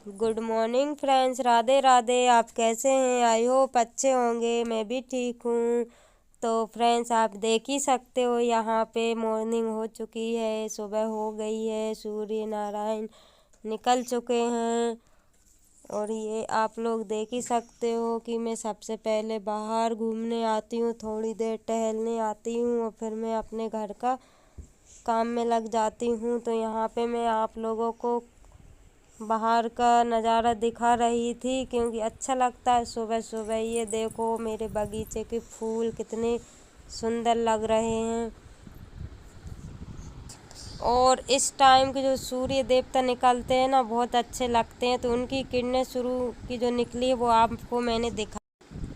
Good morning friends, Radhe Radhe. आप कैसे हैं? आई होप अच्छे होंगे। मैं भी ठीक हूँ। तो फ्रेंड्स, आप देख ही सकते हो यहाँ पे मॉर्निंग हो चुकी है, सुबह हो गई है, सूर्य नारायण निकल चुके हैं। और ये आप लोग देख ही सकते हो कि मैं सबसे पहले बाहर घूमने आती हूँ, थोड़ी देर टहलने आती हूँ और फिर मैं अपने घर का काम में लग जाती हूँ। तो यहाँ पे मैं आप लोगों को बाहर का नज़ारा दिखा रही थी क्योंकि अच्छा लगता है सुबह सुबह। ये देखो मेरे बगीचे के फूल कितने सुंदर लग रहे हैं। और इस टाइम के जो सूर्य देवता निकलते हैं ना, बहुत अच्छे लगते हैं। तो उनकी किरणें शुरू की जो निकली वो आपको मैंने दिखा।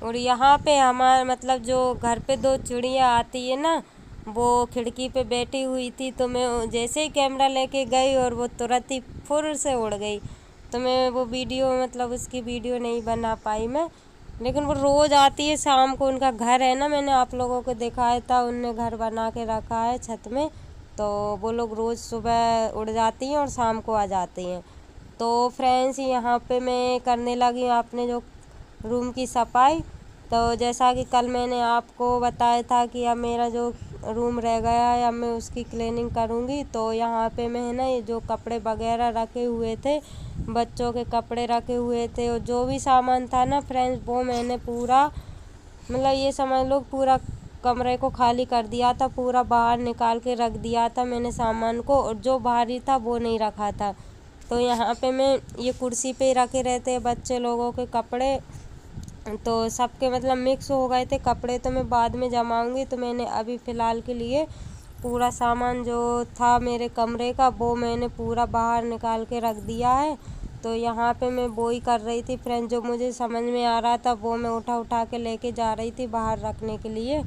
और यहाँ पे हमारा मतलब जो घर पे दो चिड़िया आती है ना, वो खिड़की पे बैठी हुई थी। तो मैं जैसे ही कैमरा लेके गई और वो तुरंत ही फुर से उड़ गई। तो मैं वो वीडियो मतलब उसकी वीडियो नहीं बना पाई मैं, लेकिन वो रोज़ आती है शाम को। उनका घर है ना, मैंने आप लोगों को दिखाया था, उनने घर बना के रखा है छत में। तो वो लोग रोज़ सुबह उड़ जाती हैं और शाम को आ जाती हैं। तो फ्रेंड्स, यहाँ पे मैं करने लगी अपने जो रूम की सफाई। तो जैसा कि कल मैंने आपको बताया था कि अब मेरा जो रूम रह गया है, अब मैं उसकी क्लीनिंग करूँगी। तो यहाँ पे मैं ना ये जो कपड़े वगैरह रखे हुए थे, बच्चों के कपड़े रखे हुए थे और जो भी सामान था ना फ्रेंड्स, वो मैंने पूरा मतलब ये समझ लो पूरा कमरे को खाली कर दिया था, पूरा बाहर निकाल के रख दिया था मैंने सामान को। और जो भारी था वो नहीं रखा था। तो यहाँ पे मैं ये कुर्सी पे ही रखे रहते हैं बच्चे लोगों के कपड़े। तो सबके मतलब मिक्स हो गए थे कपड़े, तो मैं बाद में जमाऊंगी। तो मैंने अभी फ़िलहाल के लिए पूरा सामान जो था मेरे कमरे का वो मैंने पूरा बाहर निकाल के रख दिया है। तो यहाँ पे मैं वो ही कर रही थी फ्रेंड्स, जो मुझे समझ में आ रहा था वो मैं उठा उठा के लेके जा रही थी बाहर रखने के लिए।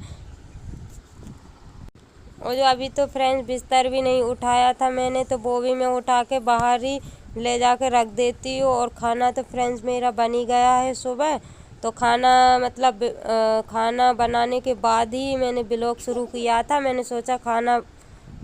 और जो अभी तो फ्रेंड्स बिस्तर भी नहीं उठाया था मैंने, तो वो भी मैं उठा के बाहर ही ले जाके रख देती हूँ। और खाना तो फ्रेंड्स मेरा बन ही गया है सुबह। तो खाना मतलब खाना बनाने के बाद ही मैंने ब्लॉग शुरू किया था। मैंने सोचा खाना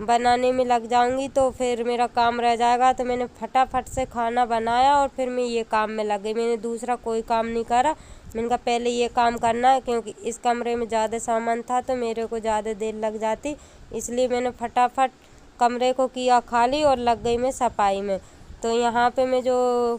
बनाने में लग जाऊंगी तो फिर मेरा काम रह जाएगा। तो मैंने फटाफट से खाना बनाया और फिर मैं ये काम में लग गई। मैंने दूसरा कोई काम नहीं करा। मैंने कहा पहले ये काम करना है, क्योंकि इस कमरे में ज़्यादा सामान था तो मेरे को ज़्यादा देर लग जाती। इसलिए मैंने फटाफट कमरे को किया खाली और लग गई मैं सफाई में। तो यहाँ पे मैं जो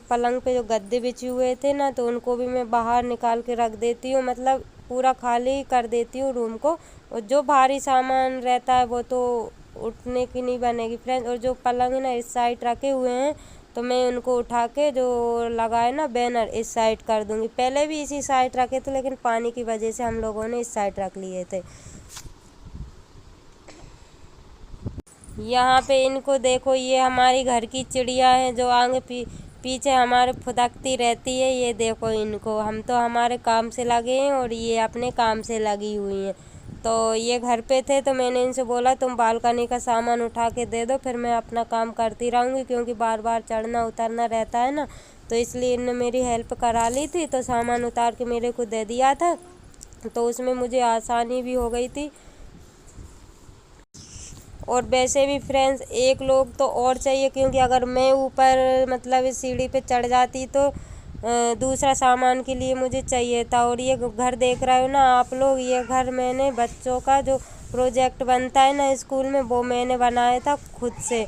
पलंग पे जो गद्दे बिछे हुए थे ना, तो उनको भी मैं बाहर निकाल के रख देती हूँ, मतलब पूरा खाली कर देती हूँ रूम को। और जो भारी सामान रहता है वो तो उठने की नहीं बनेगी फ्रेंड्स। और जो पलंग है ना इस साइड रखे हुए हैं, तो मैं उनको उठा के जो लगाए ना बैनर इस साइड कर दूंगी। पहले भी इसी साइड रखे थे, लेकिन पानी की वजह से हम लोगों ने इस साइड रख लिए थे। यहाँ पे इनको देखो, ये हमारी घर की चिड़िया है जो आगे पीछे हमारे फुदकती रहती है। ये देखो इनको, हम तो हमारे काम से लगे हैं और ये अपने काम से लगी हुई हैं। तो ये घर पे थे तो मैंने इनसे बोला तुम बालकनी का सामान उठा के दे दो, फिर मैं अपना काम करती रहूँगी, क्योंकि बार बार चढ़ना उतरना रहता है ना। तो इसलिए इनने मेरी हेल्प करा ली थी। तो सामान उतार के मेरे को दे दिया था, तो उसमें मुझे आसानी भी हो गई थी। और वैसे भी फ्रेंड्स एक लोग तो और चाहिए, क्योंकि अगर मैं ऊपर मतलब इस सीढ़ी पे चढ़ जाती तो दूसरा सामान के लिए मुझे चाहिए था। और ये घर देख रहे हो ना आप लोग, ये घर मैंने बच्चों का जो प्रोजेक्ट बनता है ना स्कूल में, वो मैंने बनाया था खुद से।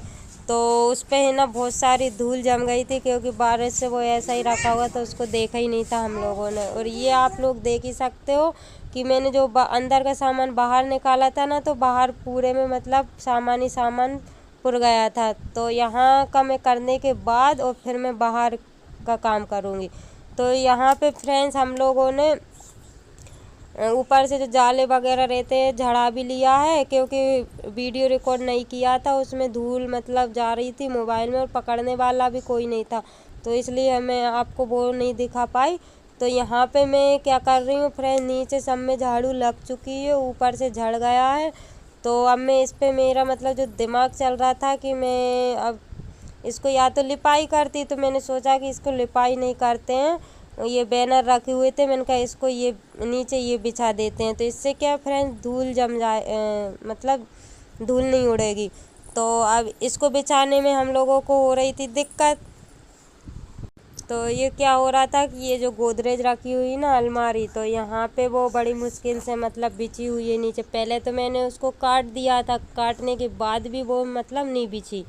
तो उस पर है ना बहुत सारी धूल जम गई थी, क्योंकि बारिश से वो ऐसा ही रखा हुआ तो उसको देखा ही नहीं था हम लोगों ने। और ये आप लोग देख ही सकते हो कि मैंने जो अंदर का सामान बाहर निकाला था ना, तो बाहर पूरे में मतलब सामान ही सामान पुर गया था। तो यहाँ का मैं करने के बाद और फिर मैं बाहर का काम करूँगी। तो यहाँ पे फ्रेंड्स हम लोगों ने ऊपर से जो जाले वगैरह रहते हैं झाड़ा भी लिया है, क्योंकि वीडियो रिकॉर्ड नहीं किया था, उसमें धूल मतलब जा रही थी मोबाइल में और पकड़ने वाला भी कोई नहीं था, तो इसलिए मैं आपको वो नहीं दिखा पाई। तो यहाँ पे मैं क्या कर रही हूँ फ्रेंड, नीचे सब में झाड़ू लग चुकी है, ऊपर से झड़ गया है। तो अब मैं इस पर मेरा मतलब जो दिमाग चल रहा था कि मैं अब इसको या तो लिपाई करती, तो मैंने सोचा कि इसको लिपाई नहीं करते हैं। ये बैनर रखे हुए थे, मैंने कहा इसको ये नीचे ये बिछा देते हैं, तो इससे क्या फ्रेंड्स धूल जम जाए मतलब धूल नहीं उड़ेगी। तो अब इसको बिछाने में हम लोगों को हो रही थी दिक्कत। तो ये क्या हो रहा था कि ये जो गोदरेज रखी हुई ना अलमारी, तो यहाँ पे वो बड़ी मुश्किल से मतलब बिछी हुई है नीचे। पहले तो मैंने उसको काट दिया था, काटने के बाद भी वो मतलब नहीं बिछी।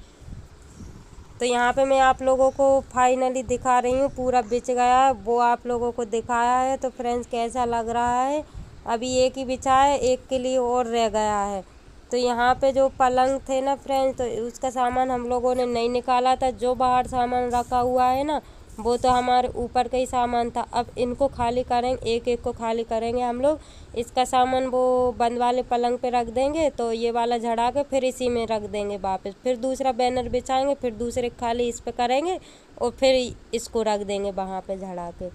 तो यहाँ पे मैं आप लोगों को फाइनली दिखा रही हूँ, पूरा बिछ गया है, वो आप लोगों को दिखाया है। तो फ्रेंड्स कैसा लग रहा है, अभी एक ही बिछा है, एक के लिए और रह गया है। तो यहाँ पे जो पलंग थे ना फ्रेंड्स, तो उसका सामान हम लोगों ने नहीं निकाला था। जो बाहर सामान रखा हुआ है ना, वो तो हमारे ऊपर का ही सामान था। अब इनको खाली करेंगे, एक एक को खाली करेंगे हम लोग। इसका सामान वो बंद वाले पलंग पे रख देंगे, तो ये वाला झड़ा के फिर इसी में रख देंगे वापस। फिर दूसरा बैनर बिछाएंगे, फिर दूसरे खाली इस पे करेंगे और फिर इसको रख देंगे वहाँ पे झड़ा के।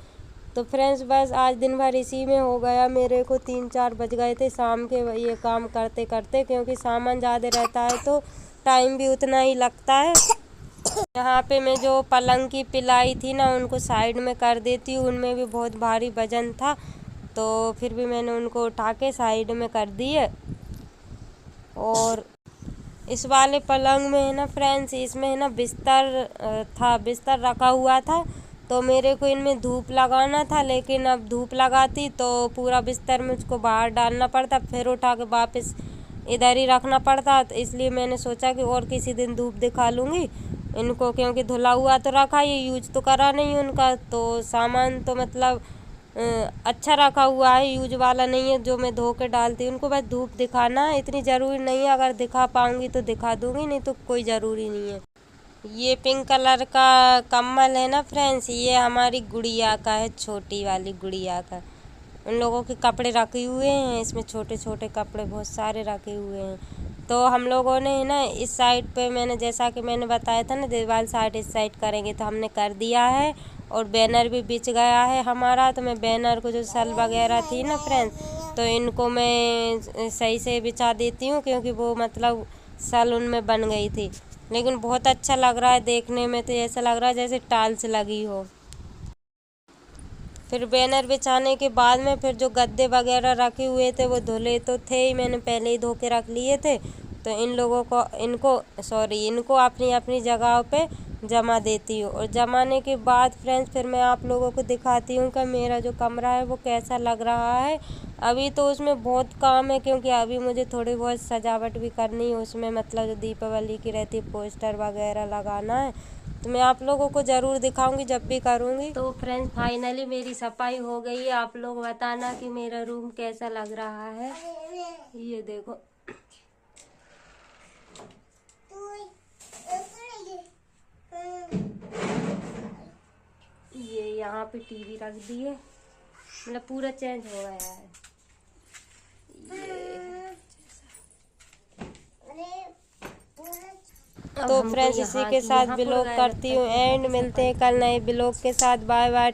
तो फ्रेंड्स बस आज दिन भर इसी में हो गया। मेरे को 3-4 बज गए थे शाम के ये काम करते करते, क्योंकि सामान ज़्यादा रहता है तो टाइम भी उतना ही लगता है। यहाँ पे मैं जो पलंग की पिलाई थी ना, उनको साइड में कर देती हूँ। उनमें भी बहुत भारी वजन था, तो फिर भी मैंने उनको उठा के साइड में कर दिए। और इस वाले पलंग में है ना फ्रेंड्स, इसमें है ना बिस्तर था, बिस्तर रखा हुआ था। तो मेरे को इनमें धूप लगाना था, लेकिन अब धूप लगाती तो पूरा बिस्तर मुझको बाहर डालना पड़ता, फिर उठा के वापस इधर ही रखना पड़ता। तो इसलिए मैंने सोचा कि और किसी दिन धूप दिखा लूँगी इनको, क्योंकि धुला हुआ तो रखा, ये यूज तो करा नहीं उनका। तो सामान तो मतलब अच्छा रखा हुआ है, यूज वाला नहीं है जो मैं धो के डालती हूँ। उनको बस धूप दिखाना है, इतनी ज़रूरी नहीं है। अगर दिखा पाऊँगी तो दिखा दूँगी, नहीं तो कोई ज़रूरी नहीं है। ये पिंक कलर का कम्बल है ना फ्रेंड्स, ये हमारी गुड़िया का है, छोटी वाली गुड़िया का। उन लोगों के कपड़े रखे हुए हैं इसमें, छोटे छोटे कपड़े बहुत सारे रखे हुए हैं। तो हम लोगों ने है ना इस साइड पे, मैंने जैसा कि मैंने बताया था ना, दीवार साइड इस साइड करेंगे, तो हमने कर दिया है। और बैनर भी बिछ गया है हमारा। तो मैं बैनर को जो सल वगैरह थी ना फ्रेंड्स, तो इनको मैं सही से बिछा देती हूँ, क्योंकि वो मतलब सल उनमें बन गई थी। लेकिन बहुत अच्छा लग रहा है देखने में, तो ऐसा लग रहा है जैसे टाइल्स लगी हो। फिर बैनर बिछाने के बाद में फिर जो गद्दे वगैरह रखे हुए थे वो धुले तो थे ही, मैंने पहले ही धो के रख लिए थे। तो इन लोगों को इनको अपनी अपनी जगह पे जमा देती हूँ। और जमाने के बाद फ्रेंड्स फिर मैं आप लोगों को दिखाती हूँ कि मेरा जो कमरा है वो कैसा लग रहा है। अभी तो उसमें बहुत काम है, क्योंकि अभी मुझे थोड़ी बहुत सजावट भी करनी है उसमें, मतलब जो दीपावली की रहती है, पोस्टर वगैरह लगाना है। तो मैं आप लोगों को ज़रूर दिखाऊंगी जब भी करूंगी। तो फ्रेंड्स फाइनली मेरी सफाई हो गई है। आप लोग बताना कि मेरा रूम कैसा लग रहा है। ये देखो, ये यहाँ पे टीवी रख दी है, मतलब पूरा चेंज हो गया है। तो फ्रेंड्स इसी के साथ ब्लॉग करती हूँ एंड, मिलते हैं कल नए ब्लॉग के साथ। Bye bye.